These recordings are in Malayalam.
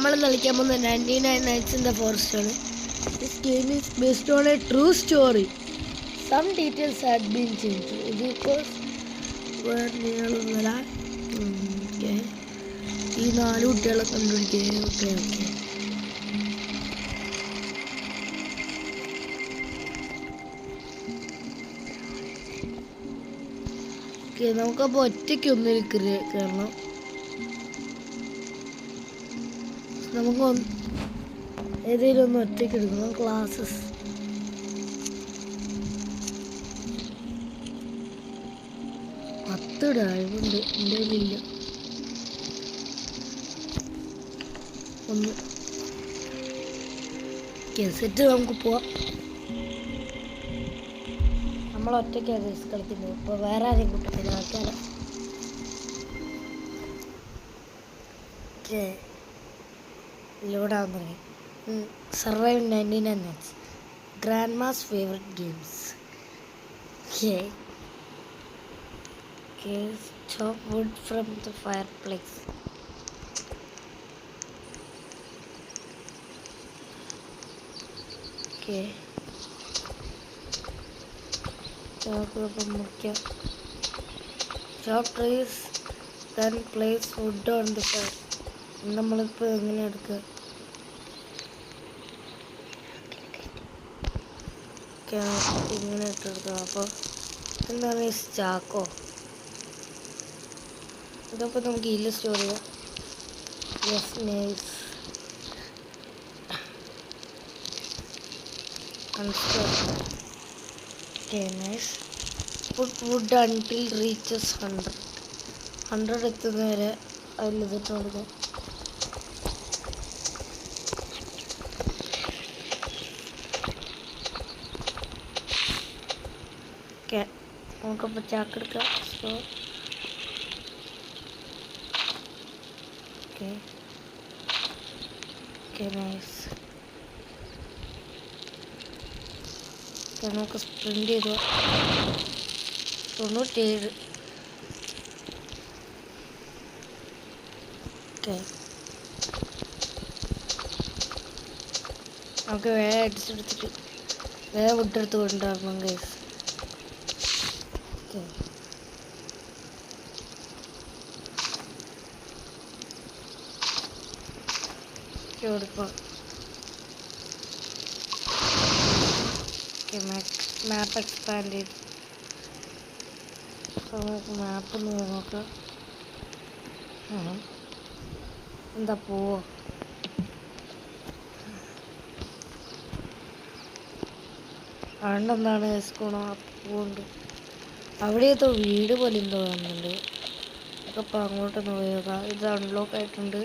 നമ്മൾ കളിക്കാൻ പോകുന്ന 99 Nights in the Forest ആണ്. This game is based on a true story. Some details had been changed. Because where നീളൊന്നുമില്ല. ഓക്കെ, ഈ 4 കുട്ടികളെ കണ്ടുപിടിക്കുക. ഓക്കെ ഓക്കെ നമുക്കപ്പോൾ ഒറ്റയ്ക്ക് ഒന്നിൽ കയറണം. നമുക്ക് ഏതെങ്കിലും ഒന്ന് ഒറ്റയ്ക്ക് എടുക്കണം. ക്ലാസ്സസ് ഡ്രൈവുണ്ട് എൻ്റെ കയ്യിലില്ല. ഒന്ന് സെറ്റ് നമുക്ക് പോവാം. നമ്മൾ ഒറ്റയ്ക്കാണ് കളിക്കുന്നത്. ഇപ്പോൾ വേറെ ആരെയും കൂട്ടത്തില്ല. ആൾക്കാരെ ലോഡാവാൻ തുടങ്ങി. Survive 99 Nights, Grandma's favorite games. Chop wood from the fireplace. Chop trees, then place wood on the fire. നമ്മളിപ്പോൾ എങ്ങനെ എടുക്കുക? ഇങ്ങനെ ഇട്ടെടുക്കുക. അപ്പോൾ എന്താണ് ഈ ചാക്കോ? ഇതപ്പോൾ നമുക്ക് ഇതിൽ സ്റ്റോർ ചെയ്യാം. Yes, nice. Nice. Put wood until reaches 100 എത്തുന്നവരെ അതിലിതിട്ട് കൊടുക്കാം. ഓക്കെ, നമുക്കപ്പോൾ ചാക്കെടുക്കാം. So nice. നമുക്ക് സ്പ്രിൻ്റ് ചെയ്തു. 97. നമുക്ക് വേറെ അടിച്ചെടുത്തിട്ട് വേറെ വുഡെടുത്ത് കൊണ്ടുവരണം ഗൈസ്. കൊടുക്കാം. മാപ്പ് എക്സ്പാൻഡ് ചെയ്ത് നമുക്ക് മാപ്പ് നോക്കാം. എന്താ പോവോ? അതുകൊണ്ടെന്താണ് സ്കൂണോ പൂവുണ്ട്. അവിടെ ഏതോ വീട് പോലെ എന്തോ കാണുന്നുണ്ട്. ഒക്കെ അപ്പോൾ അങ്ങോട്ടൊന്ന് പോയേക്കാം. ഇത് അൺലോക്ക് ആയിട്ടുണ്ട്.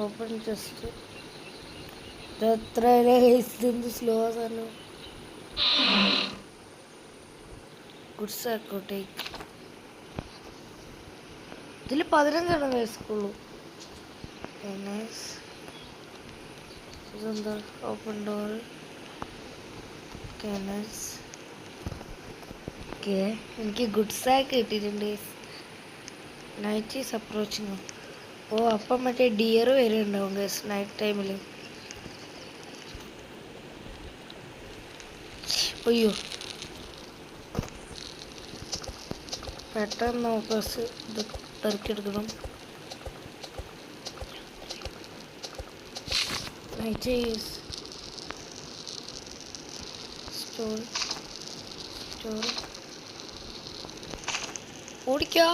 ഓപ്പൺ ജസ്റ്റ് ഇതെത്ര ഇതെന്ത് സ്ലോ ആണ്. ഗുഡ്സ് ആക്കോട്ടേക്ക്. ഇതിൽ 15 വയസ്സുള്ളൂ. ഇതെന്താ ഓപ്പൺ ഡോർ. എനിക്ക് ഗുഡ്സ് ആക്ക് കിട്ടിയിട്ടുണ്ട്. Night is approaching. ഓ, അപ്പം മറ്റേ ഡിയർ വരുന്നുണ്ടാവും ഗൈസ് നൈറ്റ് ടൈമിൽ. അയ്യോ, പെട്ടെന്ന് നമുക്ക് ഇത് പെറുക്കിയെടുക്കണം. നൈറ്റ് ഈസ് സ്റ്റോർ ഓടിക്കാ.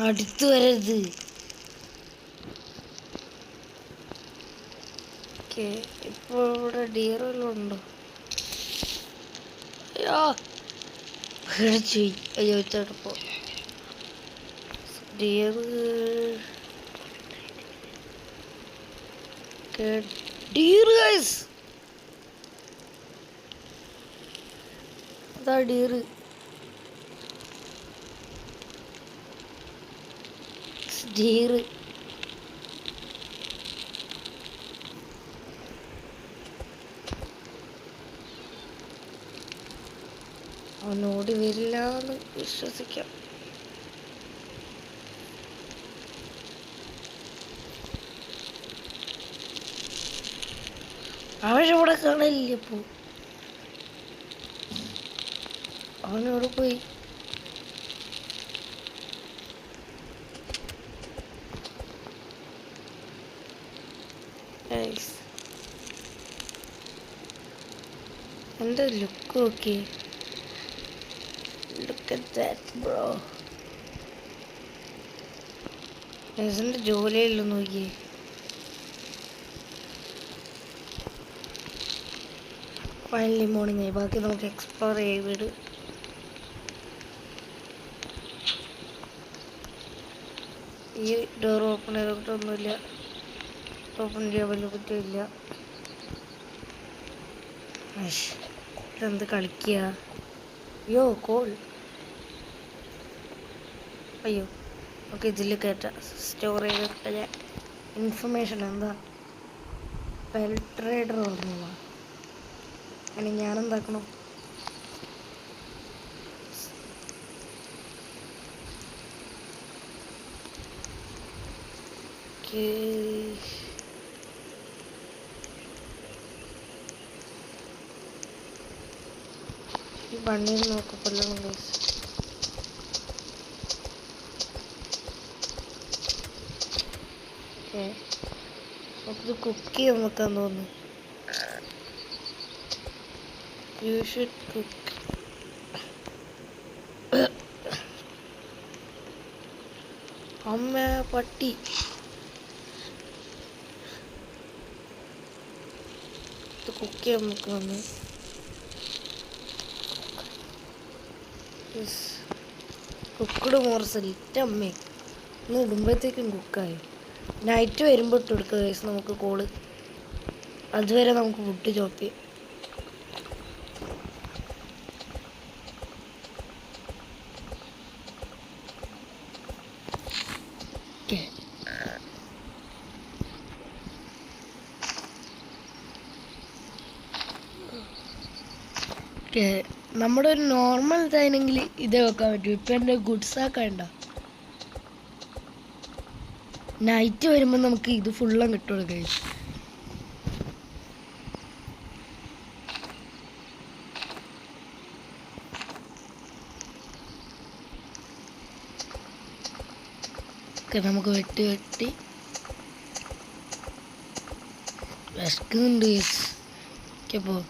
അടുത്ത് വരരുത്. ഓക്കെ, ഇപ്പോൾ ഇവിടെ ഡിയർ വല്ലതും ഉണ്ടോ? അയ്യോ ചേട്ടപ്പോ ഡിയർ ഗൈസ്. അതാ ഡിയർ. അവനോടി വരില്ല എന്ന് വിശ്വസിക്കാം. അവനിവിടെ കാണില്ല. ഇപ്പോൾ അവനോട് പോയി. എൻ്റെ ലുക്ക് നോക്കി. Look at that, bro. എൻ്റെ ജോലിയല്ലോ നോക്കി. ഫൈനലി മോർണിംഗ് ആയി. ബാക്കി നമുക്ക് എക്സ്പ്ലോർ ചെയ്യാം വീട്. ഈ ഡോർ ഓപ്പൺ ചെയ്തിട്ടൊന്നുമില്ല. ഓപ്പൺ ചെയ്യാൻ വലിയ പറ്റില്ല. ഇതെന്ത് കളിക്കുക? അയ്യോ കോൾ. അയ്യോ നമുക്ക് ഇതിൽ കയറ്റാം. സ്റ്റോർ ചെയ്തിട്ട് ഇൻഫർമേഷൻ എന്താ പെൽ ട്രേഡർ ഓർമ്മ. അങ്ങനെ ഞാനെന്താക്കണം? ഈ ബണ്ണിൽ നോക്കപ്പല്ലോ. നമുക്കിത് കുക്ക് ചെയ്യാൻ നോക്കാൻ തോന്നുന്നു. You should cook. അമ്മ പട്ടി. ഇത് കുക്ക് ചെയ്യാൻ നോക്കാന്ന്. കുക്കഡ് മോർസലിറ്റ് അമ്മേ ഇന്ന് ഇടുമ്പോഴത്തേക്കും കുക്കായി. നൈറ്റ് വരുമ്പോൾ ഇട്ട് കൊടുക്കുക ഗൈസ് നമുക്ക് കോള്. അതുവരെ നമുക്ക് ഫുഡ് ചോപ്പ് ചെയ്യാം. നമ്മുടെ ഒരു നോർമൽ ഇതാണെങ്കിൽ ഇതേ വെക്കാൻ പറ്റും. ഇപ്പം എൻ്റെ ഗുഡ്സ് ആക്കണ്ട. നൈറ്റ് വരുമ്പോൾ നമുക്ക് ഇത് ഫുള്ളും കിട്ടുള്ളൂ ഗൈസ്. നമുക്ക് വെട്ടി വിശക്കുന്നുണ്ട് ഗൈസ്. അപ്പോൾ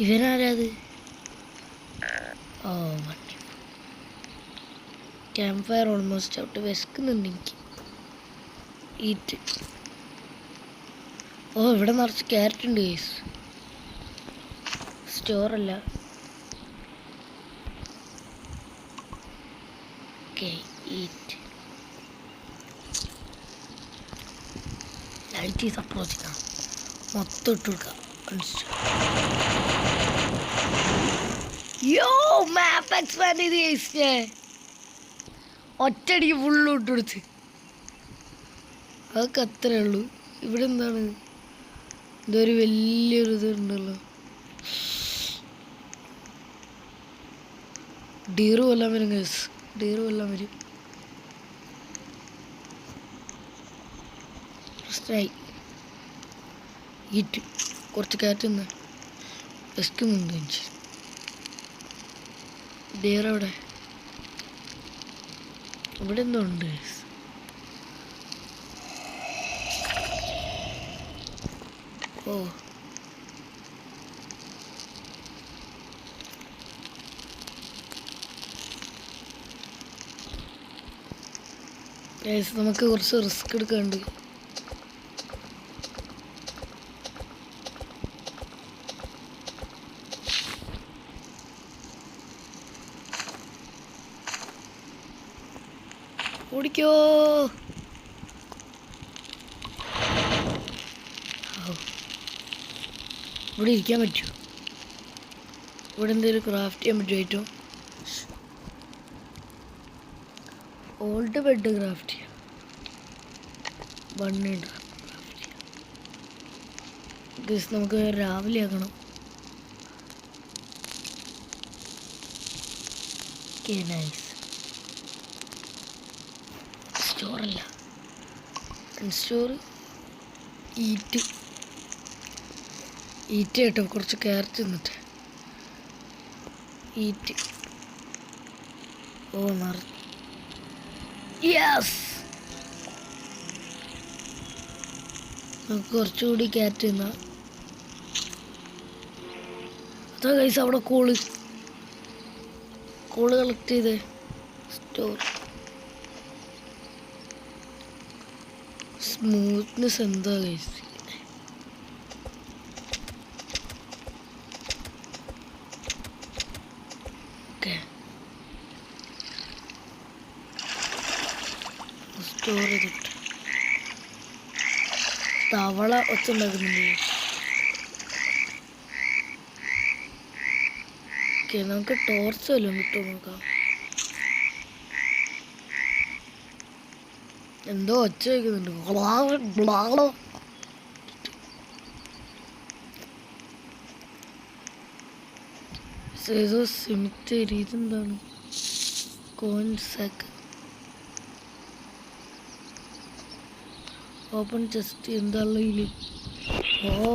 ഇവനാരത്? ഓ വണ്ടി. Camp fire almost out. വിശക്കുന്നുണ്ട് എനിക്ക്. ഈറ്റ്. ഓ ഇവിടെ നിറച്ച് ക്യാരറ്റ് ഉണ്ട് ഗൈസ്. സ്റ്റോറല്ല. Okay eat. Light is approaching. മൊത്തം ഇട്ട് കൊടുക്കാം. യോ മാപ്പ് എക്സ്പാൻഡ് ചെയ്ത് കഴിച്ചേ. ഒറ്റയടിക്ക് ഫുള്ള് ഇട്ട് കൊടുത്ത്. അതൊക്കെ അത്രേ ഉള്ളൂ. ഇവിടെ എന്താണ് ഇതൊരു വലിയൊരു ഇതുണ്ടല്ലോ. ഡീറ് കൊല്ലാൻ വരും ഗൈസ്. ഡീറ് കൊല്ലാൻ വരും. ഫസ്റ്റായി ഈറ്റ്. കുറച്ച് കാറ്റുന്ന വിശക്കുന്നുണ്ട് എനിക്ക്. ഡീറവിടെ ഇവിടെ എന്തോ ഉണ്ട്. ഓ നമുക്ക് കുറച്ച് റിസ്ക് എടുക്കാനുണ്ട്. ഓടിക്കോ. ഇവിടെ ഇരിക്കാൻ പറ്റുമോ? ഇവിടെ എന്തെങ്കിലും ക്രാഫ്റ്റ് ചെയ്യാൻ പറ്റുമോ? ഏറ്റവും ഓൾഡ് ബെഡ് ക്രാഫ്റ്റ് ചെയ്യാം. ബണ്ണിണ്ട്. ഗൈസ് നമുക്ക് രാവിലെ ആക്കണം. Okay nice. സ്റ്റോറല്ല, സ്റ്റോർ ഈറ്റ് കേട്ടോ. കുറച്ച് ക്യാരറ്റ് തിന്നിട്ട് ഈറ്റ്. ഓ യെസ്, നമുക്ക് കുറച്ചുകൂടി ക്യാരറ്റ് തിന്നാം. അതാ ഗൈസ് അവിടെ കോള് കളക്ട് ചെയ്തേ. സ്റ്റോർ സ്മൂത്ത്നെസ് എന്താ ഗൈസ്? ഓക്കെ, സ്റ്റോർ ചെയ്തിട്ട് തവള ഒച്ച ഉണ്ടാക്കുന്നുണ്ട്. ഓക്കെ, നമുക്ക് ടോർച്ച് വല്ലതും കിട്ടുമോ നോക്കാം. എന്തോ ഒച്ച വയ്ക്കുന്നുണ്ട്. ഏതോ സിമിത്തേരി. ഇതെന്താണ്? കോൺസാക്ക് ഓപ്പൺ ചെസ്റ്റ്. എന്താണല്ലോ ഇതിൽ? ഓ,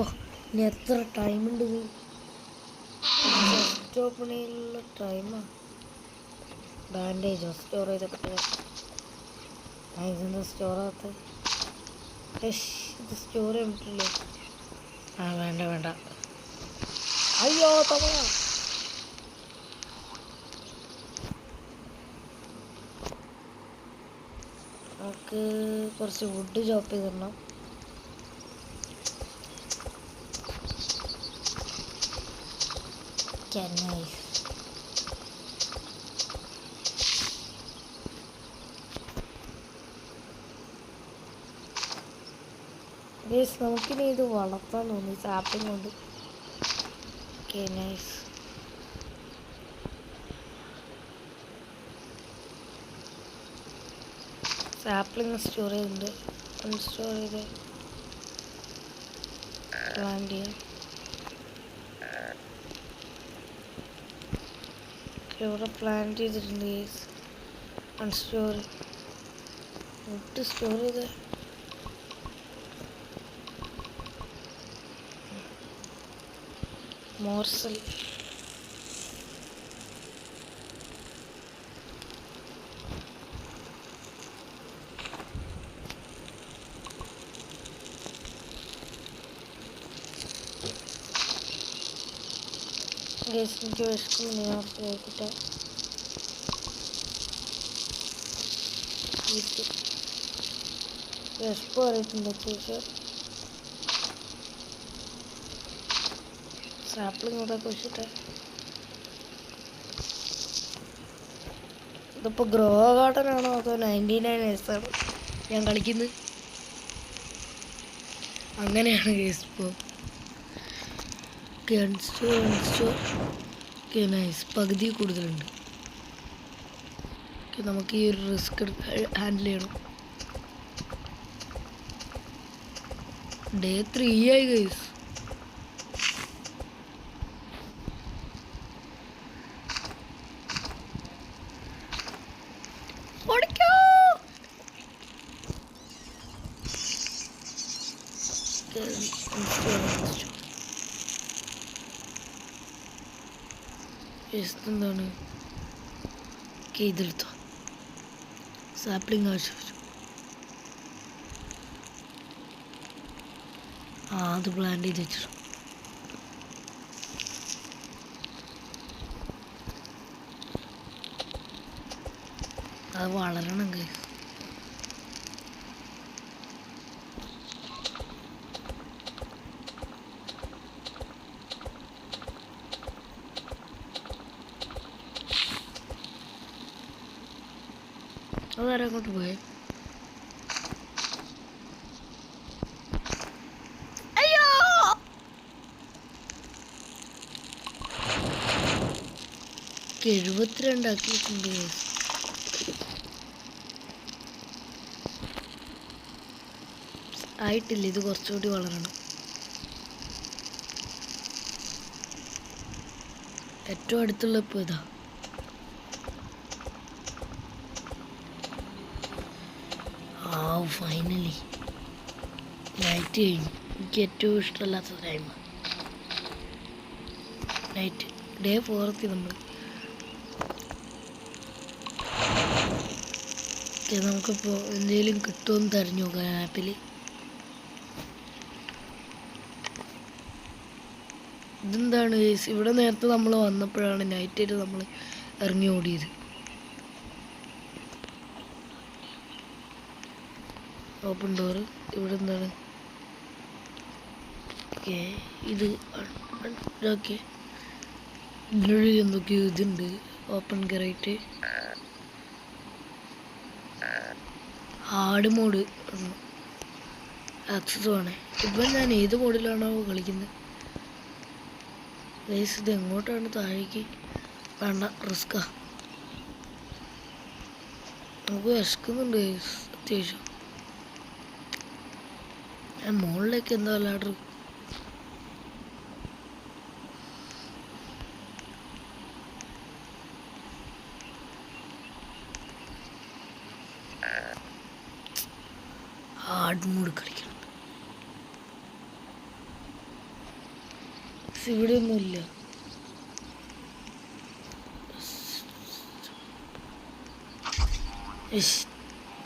ഇനി എത്ര ടൈമുണ്ട്? ചെസ്റ്റ് ഓപ്പൺ ചെയ്യാനുള്ള ടൈമാണ്. ബാൻഡേജോ സ്റ്റോർ ചെയ്തൊക്കെ ഇതെന്താ സ്റ്റോർ ആകത്ത്? ഇത് സ്റ്റോർ ചെയ്യാൻ പറ്റില്ലേ? വേണ്ട. അയ്യോ തവള. നമുക്ക് കുറച്ച് വുഡ് ചോപ്പ് ചെയ്തിടണം. നൈസ്. ഗൈസ് നമുക്കിനി ഇത് വളർത്താൻ തോന്നി സാപ്പിങ് കൊണ്ട്. Okay nice. സാപ്ലിങ് സ്റ്റോർ ചെയ്തിട്ടുണ്ട്. അൺസ്റ്റോർ ചെയ്ത് പ്ലാന്റ് ചെയ്യാം. ഇവിടെ പ്ലാന്റ് ചെയ്തിട്ടുണ്ട് ഗൈസ്. അൺസ്റ്റോർ വുഡ് സ്റ്റോർ ചെയ്ത് മോർസൽ. ഗൈസ് എനിക്ക് വിശക്കുന്നുണ്ട്, ഞാൻ കഴിക്കട്ടെ. വിശപ്പ് പറയിട്ടുണ്ട് ചേച്ചി. സാപ്പിളിങ് കൂടെ കുഴിച്ചിട്ടെ. ഇതിപ്പോൾ ഗ്രോ ഗാർഡൻ ആണോ അതോ 99 വയസ്സാണോ ഞാൻ കളിക്കുന്നത്? അങ്ങനെയാണ് ഗൈസ്. ഇപ്പോൾ നൈസ്. പകുതി കൂടുതലുണ്ട്. നമുക്ക് ഈ ഒരു റിസ്ക് ഹാൻഡിൽ ചെയ്യണം. ഡേ 3 ആയി ഗൈസ്. എന്താണ് ഇതെടുത്തോ? സാപ്ലിങ് ആവശ്യം. അത് പ്ലാന്റ് ചെയ്ത് വെച്ചിട്ടു. അത് വളരണം ഗൈസ്. അതാരും അങ്ങോട്ട് പോയേ? അയ്യോ, 72 ആക്കിയിട്ടുണ്ട്. ആയിട്ടില്ല, ഇത് കുറച്ചുകൂടി വളരണം. ഏറ്റവും അടുത്തുള്ള ഇപ്പോൾ ഇതാ. ഫൈനലി നൈറ്റ് കഴിഞ്ഞു. എനിക്ക് ഏറ്റവും ഇഷ്ടമല്ലാത്ത ടൈം നൈറ്റ്. ഡേ 4 നമ്മൾ. നമുക്കിപ്പോൾ എന്തെങ്കിലും കിട്ടുമെന്ന് തിരഞ്ഞു നോക്കാം ആപ്പിൽ. ഇതെന്താണ് ഇവിടെ നേരത്തെ നമ്മൾ വന്നപ്പോഴാണ് നൈറ്റായിട്ട് നമ്മൾ ഇറങ്ങി ഓടിയത്. Open door. ഇവിടെ എന്താണ്? ഓക്കെ, ഇത് ഓക്കെ. ഇതിനുള്ളിൽ എന്തൊക്കെയോ ഇതുണ്ട്. ഓപ്പൺ ഗറൈറ്റ്, ഹാർഡ് മോഡ് ആക്സസുമാണ്. ഇപ്പം ഞാൻ ഏത് മോഡിലാണോ കളിക്കുന്നത്? ഇത് എങ്ങോട്ടാണ്? താഴേക്ക് വേണ്ട, റിസ്ക്കാ. നമുക്ക് വിശക്കുന്നുണ്ട് അത്യാവശ്യം. ഞാൻ മുകളിലേക്ക് എന്താ ലാഡർ? ഹാർഡ് മോഡ് കളിക്കണം. ഇവിടെ ഒന്നുമില്ല.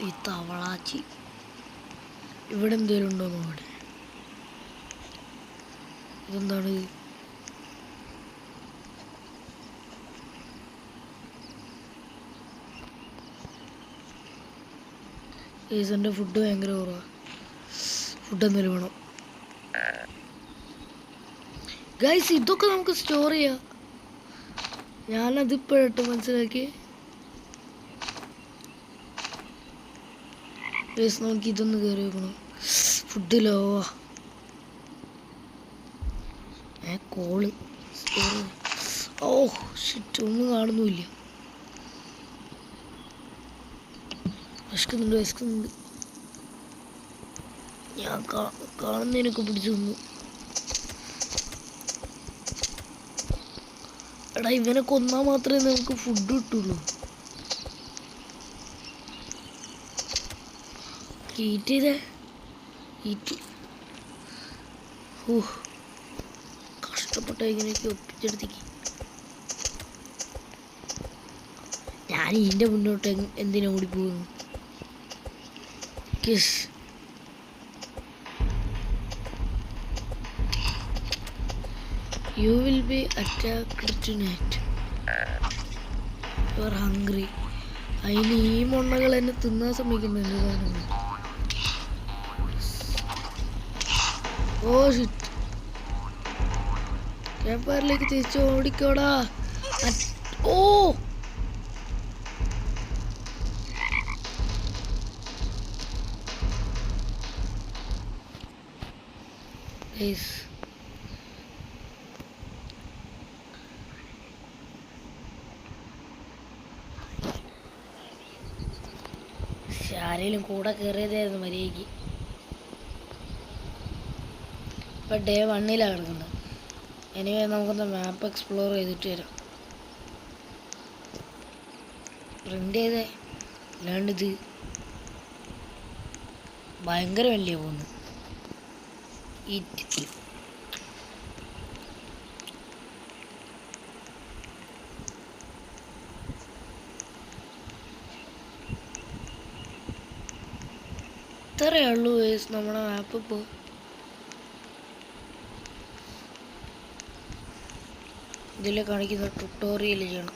ഈ തവളാച്ചി ഇവിടെ എന്തേലും ഉണ്ടോ നോടെ? ഇതെന്താണ്? എൻ്റെ ഫുഡ് ഭയങ്കര കുറവാണ്. ഫുഡ് എന്തെങ്കിലും വേണം ഗൈസ്. ഇതൊക്കെ നമുക്ക് സ്റ്റോർ ചെയ്യാം. ഞാനതിപ്പോഴട്ട് മനസ്സിലാക്കി. ഗൈസ് നമുക്ക് ഇതൊന്ന് കയറി വെക്കണം. ഫുഡിലോ കോള് സ്റ്റോർ. ഓ ഷിറ്റ്, ഒന്നും കാണുന്നുമില്ല. വിശക്കുന്നുണ്ട്. ഞാൻ കാണുന്നതിനൊക്കെ പിടിച്ചു തന്നു. എടാ, ഇവനെ കൊന്നാൽ മാത്രമേ നമുക്ക് ഫുഡ് കിട്ടുള്ളൂ. ഈറ്റ് ചെയ്തേ. കഷ്ടപ്പെട്ട ഇങ്ങനെയൊക്കെ ഒപ്പിച്ചെടുത്തേക്ക്. ഞാൻ ഇതിൻ്റെ മുന്നോട്ട് എന്തിനാ ഓടിപ്പോകുന്നു? You will be attacked tonight. You are hungry. അതിന് ഈ മൊണ്ണകൾ എന്നെ തിന്നാൻ ശ്രമിക്കുന്നുണ്ട്. ഓ ഷിറ്റ്, ക്യാമ്പറിലേക്ക് തിരിച്ച് ഓടിക്കോടാ. ഓ ആരെങ്കിലും കൂടെ കയറിയതായിരുന്നു മര്യാദയ്ക്ക്. ഇപ്പം ഡേ 1 കിടക്കുന്നത്. ഇനി നമുക്കൊന്ന് മാപ്പ് എക്സ്പ്ലോർ ചെയ്തിട്ട് വരാം. പ്രിൻ്റ് ചെയ്തേ, അല്ലാണ്ടിത് ഭയങ്കര വലിയ പോകുന്നു. ഇത്രയേ ഉള്ളൂ നമ്മുടെ മാപ്പ്. ഇപ്പോൾ ഇതിൽ കാണിക്കുന്ന ട്യൂട്ടോറിയൽ ചെയ്യണം.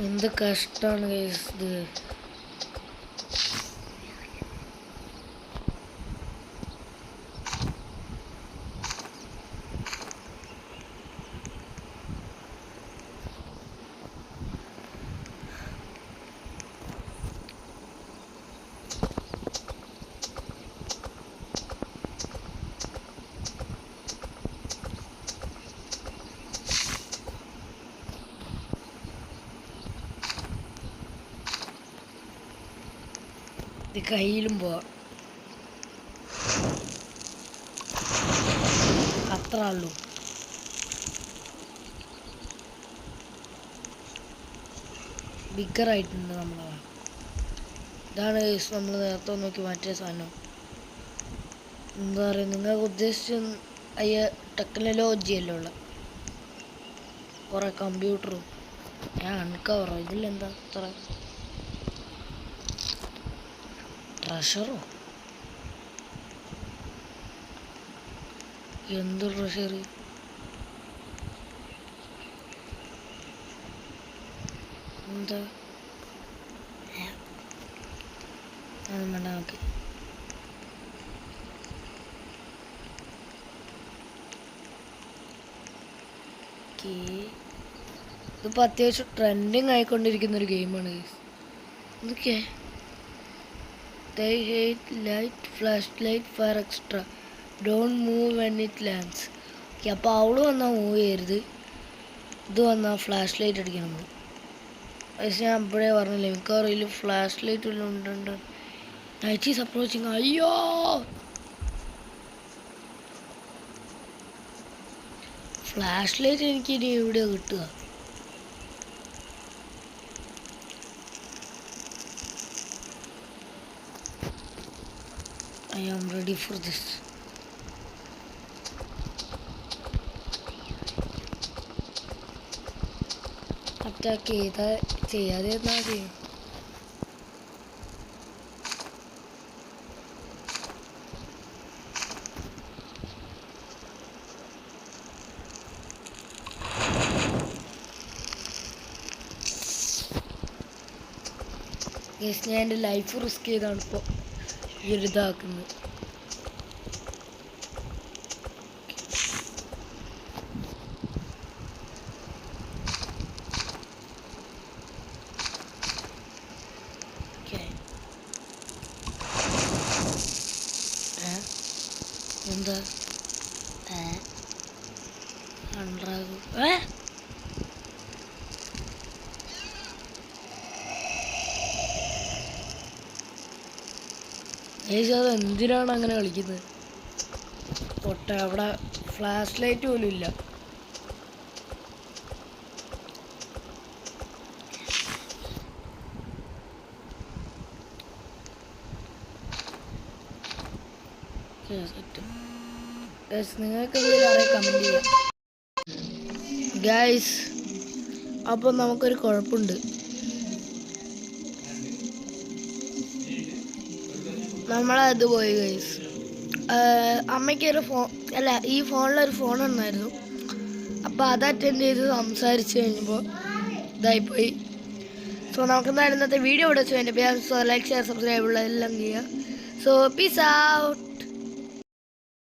എന്ത് കഷ്ടമാണ് ഗൈസ് ഇത്. ഇത് കയ്യിലും പോവാം. അത്ര ഉള്ളൂ. ബിഗറായിട്ടുണ്ട് നമ്മളെ. ഇതാണ് നമ്മൾ നേരത്തെ നോക്കി മാറ്റിയ സാധനം. എന്താ പറയുക, നിങ്ങൾക്ക് ഉദ്ദേശിച്ച ടെക്നോളജി അല്ലേ ഉള്ള കുറേ കമ്പ്യൂട്ടറും. ഞാൻ അൺകവറോ ഇതിലെന്താ അത്ര ട്രഷറോ? എന്ത് ട്രഷർ? എന്താ അതൊന്നും വേണ്ട നമുക്ക്. ഇതിപ്പോൾ അത്യാവശ്യം ട്രെൻഡിങ് ആയിക്കൊണ്ടിരിക്കുന്നൊരു ഗെയിമാണ്. എന്തൊക്കെ light flash light fire extra don't move when it lands. Okay, അപ്പോൾ അവള് വന്നാൽ മൂവ് ചെയ്യരുത്, ഇത് വന്നാൽ ഫ്ലാഷ് ലൈറ്റ് അടിക്കണം. പക്ഷെ ഞാൻ അപ്പോഴേ പറഞ്ഞില്ലേ, മിക്കവാറും ഫ്ലാഷ് ലൈറ്റ് വല്ലതും ഉണ്ടുണ്ട്. Night is approaching. അയ്യോ, ഫ്ലാഷ് ലൈറ്റ് എനിക്ക് ഇനി എവിടെ കിട്ടുക? I am ready for this. Attack ചെയ്യാതെ എന്നാൽ ചെയ്യും. ഞാൻ എൻ്റെ ലൈഫ് റിസ്ക് ചെയ്താണ് ഇപ്പോൾ ഈ ഒരു ഇതാക്കുന്നത്. എന്താ അത് എന്തിനാണ് അങ്ങനെ കളിക്കുന്നത്? പൊട്ട, അവിടെ ഫ്ലാഷ് ലൈറ്റ് പോലും ഇല്ല. നിങ്ങൾക്ക് കമന്റ് ചെയ്യാം ഗൈസ്. അപ്പോൾ നമുക്കൊരു കുഴപ്പമുണ്ട്. നമ്മളത് പോയി ഗൈസ്. അമ്മയ്ക്കൊരു ഈ ഫോണിലൊരു ഫോൺ ഉണ്ടായിരുന്നു. അപ്പോൾ അത് അറ്റൻഡ് ചെയ്ത് സംസാരിച്ച് കഴിഞ്ഞപ്പോൾ ഇതായിപ്പോയി. സോ നമുക്ക് എന്തായാലും ഇന്നത്തെ വീഡിയോ ഇവിടെ വെച്ച് വേണ്ടി. സോ ലൈക്ക് ഷെയർ സബ്സ്ക്രൈബ് ഉള്ള എല്ലാം ചെയ്യുക. So peace out.